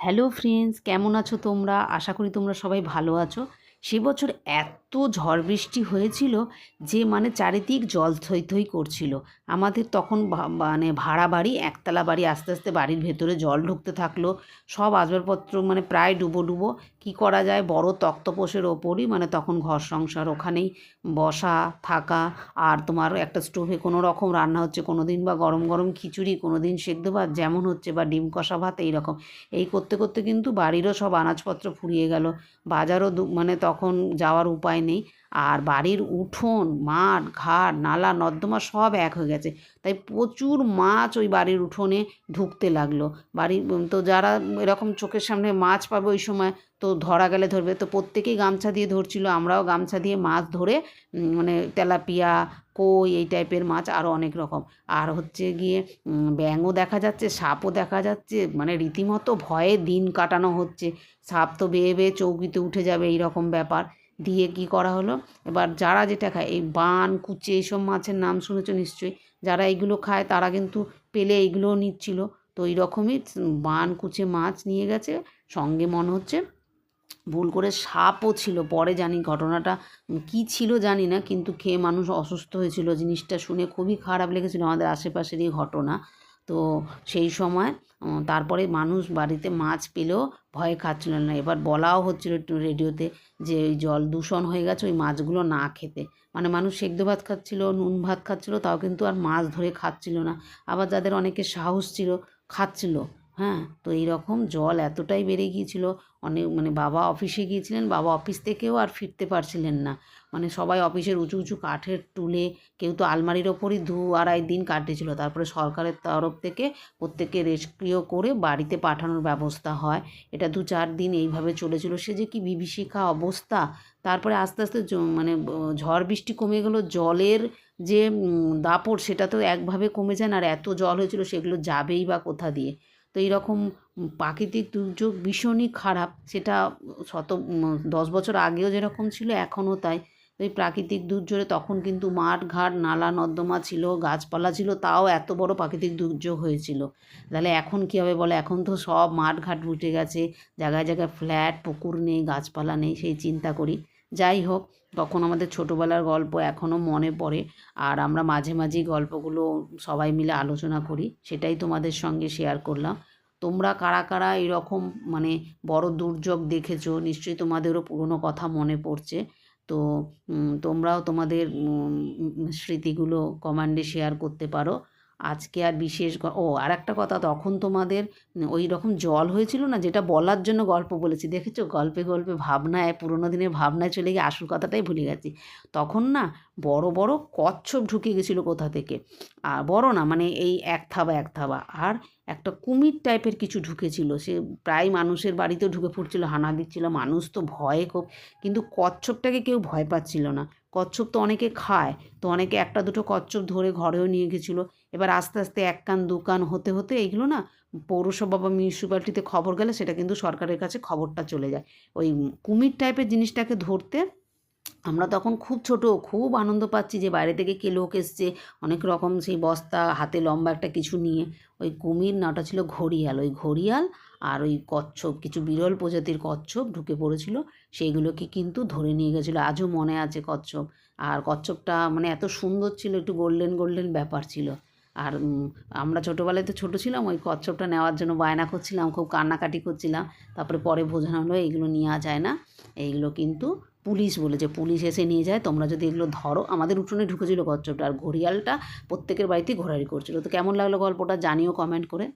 Hello friends, কেমন আছো তোমরা? আশা করি তোমরা সবাই ভালো আছো। সে বছর এত ঝড় বৃষ্টি হয়েছিল যে চারিদিক জল থই থই করছিল। আমাদের তখন ভাড়া বাড়ি, একতলা বাড়ি, আস্তে আস্তে বাড়ির ভেতরে জল ঢুকতে থাকলো। সব আসবাবপত্র প্রায় ডুবো ডুবো। কী করা যায়, বড় তক্তপোষের ওপরই তখন ঘর সংসার, ওখানেই বসা থাকা। আর তোমার একটা স্টোভে কোনো রকম রান্না হচ্ছে, কোনো দিন বা গরম গরম খিচুড়ি, কোনো দিন সেদ্ধ ভাত যেমন হচ্ছে, বা ডিম কষা ভাত, এইরকম। এই করতে করতে কিন্তু বাড়িরও সব আনাজপত্র ফুরিয়ে গেল। বাজারও তখন যাওয়ার উপায় নেই। আর বাড়ির উঠোন, মাঠ ঘাট, নালা নর্দমা সব এক হয়ে গেছে। তাই প্রচুর মাছ ওই বাড়ির উঠোনে ঢুকতে লাগলো। তো যারা এরকম চোখের সামনে মাছ পাবে ওই সময়, তো ধরা গেলে ধরবে, তো প্রত্যেকেই গামছা দিয়ে ধরছিল। আমরাও গামছা দিয়ে মাছ ধরে তেলাপিয়া, কই, এই টাইপের মাছ, আরও অনেক রকম। আর হচ্ছে গিয়ে ব্যাঙও দেখা যাচ্ছে, সাপও দেখা যাচ্ছে। রীতিমতো ভয়ে দিন কাটানো হচ্ছে। সাপ তো বেয়ে বেয়ে চৌকিতে উঠে যাবে, এই রকম ব্যাপার। দিয়ে কি করা হলো, এবার যারা যেটা খায়, এই বান কুচে এইসব মাছের নাম শুনেছো নিশ্চয়ই। যারা এইগুলো খায় তারা কিন্তু পেলে এইগুলোও নিচ্ছিল। তো এই রকমই বান কুচে মাছ নিয়ে গেছে। সঙ্গে মনে হচ্ছে ভুল করে সাপও ছিল। পরে জানি ঘটনাটা কী ছিল জানি না, কিন্তু খেয়ে মানুষ অসুস্থ হয়েছিল। জিনিসটা শুনে খুবই খারাপ লেগেছিল, আমাদের আশেপাশেরই ঘটনা। তো সেই সময় তারপরে মানুষ বাড়িতে মাছ পেলেও ভয়ে খাচ্ছিল না। এবার বলাও হচ্ছিল একটু রেডিওতে যে ওই জল দূষণ হয়ে গেছে, ওই মাছগুলো না খেতে। মানুষ সেদ্ধ ভাত খাচ্ছিল, নুন ভাত খাচ্ছিল, তাও কিন্তু আর মাছ ধরে খাচ্ছিল না। আবার যাদের অনেকের সাহস ছিল, খাচ্ছিল। হ্যাঁ, তো এইরকম জল এতটাই বেড়ে গিয়েছিল। অনেক বাবা অফিসে গিয়েছিলেন, বাবা অফিস থেকেও আর ফিরতে পারছিলেন না। সবাই অফিসের উঁচু উঁচু কাঠের টুলে, কেউ তো আলমারির ওপরই 2-2.5 দিন কাটিয়েছিল। তারপরে সরকারের তরফ থেকে প্রত্যেককে রেস্কিউ করে বাড়িতে পাঠানোর ব্যবস্থা হয়। এটা 2-4 দিন এইভাবে চলেছিল। সে যে কি বিভীষিকা অবস্থা। তারপরে আস্তে আস্তে ঝড় বৃষ্টি কমে গেলো। জলের যে দাপট, সেটা তো একভাবে কমে যায় না। আর এত জল হয়েছিল, সেগুলো যাবেই বা কোথা দিয়ে। তো এইরকম প্রাকৃতিক দুর্যোগ ভীষণই খারাপ। সেটা 10 বছর আগেও যেরকম ছিল, এখনও তাই। এই প্রাকৃতিক দুর্যোগে তখন কিন্তু মাঠ ঘাট, নালা নর্দমা ছিল, গাছপালা ছিল, তাও এত বড় প্রাকৃতিক দুর্যোগ হয়েছিল। তাহলে এখন কী হবে বলো? এখন তো সব মাঠ ঘাট উঠে গেছে, জায়গায় জায়গায় ফ্ল্যাট, পুকুর নেই, গাছপালা নেই, সেই চিন্তা করি। যাই হোক, তখন আমাদের ছোটোবেলার গল্প এখনও মনে পড়ে। আর আমরা মাঝে মাঝেই গল্পগুলো সবাই মিলে আলোচনা করি, সেটাই তোমাদের সঙ্গে শেয়ার করলাম। তোমরা কারা কারা এরকম বড় দুর্যোগ দেখেছো? নিশ্চয়ই তোমাদেরও পুরনো কথা মনে পড়ছে। তো তোমরাও তোমাদের স্মৃতিগুলো কমেন্টে শেয়ার করতে পারো। আজকে আর বিশেষ আর একটা কথা, তখন তোমাদের ওই রকম জল হয়েছিল না, যেটা বলার জন্য গল্প বলেছি, দেখেছো? গল্পে গল্পে ভাবনায়, পুরোনো দিনের ভাবনায় চলে গিয়ে আসল কথাটাই ভুলে গেছি। তখন না বড় বড় কচ্ছপ ঢুকে গেছিলো কোথা থেকে। আর বড় না, এই এক থাবা এক থাবা। আর একটা কুমির টাইপের কিছু ঢুকেছিল, সে প্রায় মানুষের বাড়িতেও ঢুকে পড়ছিল, হানা দিচ্ছিল। মানুষ তো ভয়ে খুব, কিন্তু কচ্ছপটাকে কেউ ভয় পাচ্ছিল না। কচ্ছপ তো অনেকে খায়, তো অনেকে একটা দুটো কচ্ছপ ধরে ঘরেও নিয়ে গেছিলো। এবার আস্তে আস্তে 1 কান 2 কান হতে হতে এইগুলো না পৌরসভা বা মিউনিসিপ্যালিটিতে খবর গেলে সেটা কিন্তু সরকারের কাছে খবরটা চলে যায়। ওই কুমির টাইপের জিনিসটাকে ধরতে আমরা তখন খুব ছোট, খুব আনন্দ পাচ্ছি যে বাইরে থেকে কে লোক এসছে, অনেক রকম সেই বস্তা হাতে লম্বা একটা কিছু নিয়ে। ওই কুমির না, ওটা ছিল ঘড়িয়াল। ওই ঘড়িয়াল আর ওই কচ্ছপ, কিছু বিরল প্রজাতির কচ্ছপ ঢুকে পড়েছিল। সেইগুলোকে কিন্তু ধরে নিয়ে গেছিলো, আজও মনে আছে কচ্ছপ। আর কচ্ছপটা এত সুন্দর ছিল, একটু গোল্ডেন গোল্ডেন ব্যাপার ছিল। আর আমরা ছোটোবেলায় তো ছোটো ছিলাম, ওই কচ্ছপটা নেওয়ার জন্য বায়না করছিলাম, খুব কান্নাকাটি করছিলাম। তারপরে পরে বোঝানো হলো এইগুলো নেওয়া যায় না, এইগুলো কিন্তু পুলিশ বলেছে, পুলিশ এসে নিয়ে যায়, তোমরা যদি এগুলো ধরো। আমাদের উঠোনে ঢুকেছিল কচ্ছপটা। আর ঘড়িয়ালটা প্রত্যেকের বাড়িতেই ঘোরাঘুরি করছিল। তো কেমন লাগলো গল্পটা জানিও কমেন্ট করে।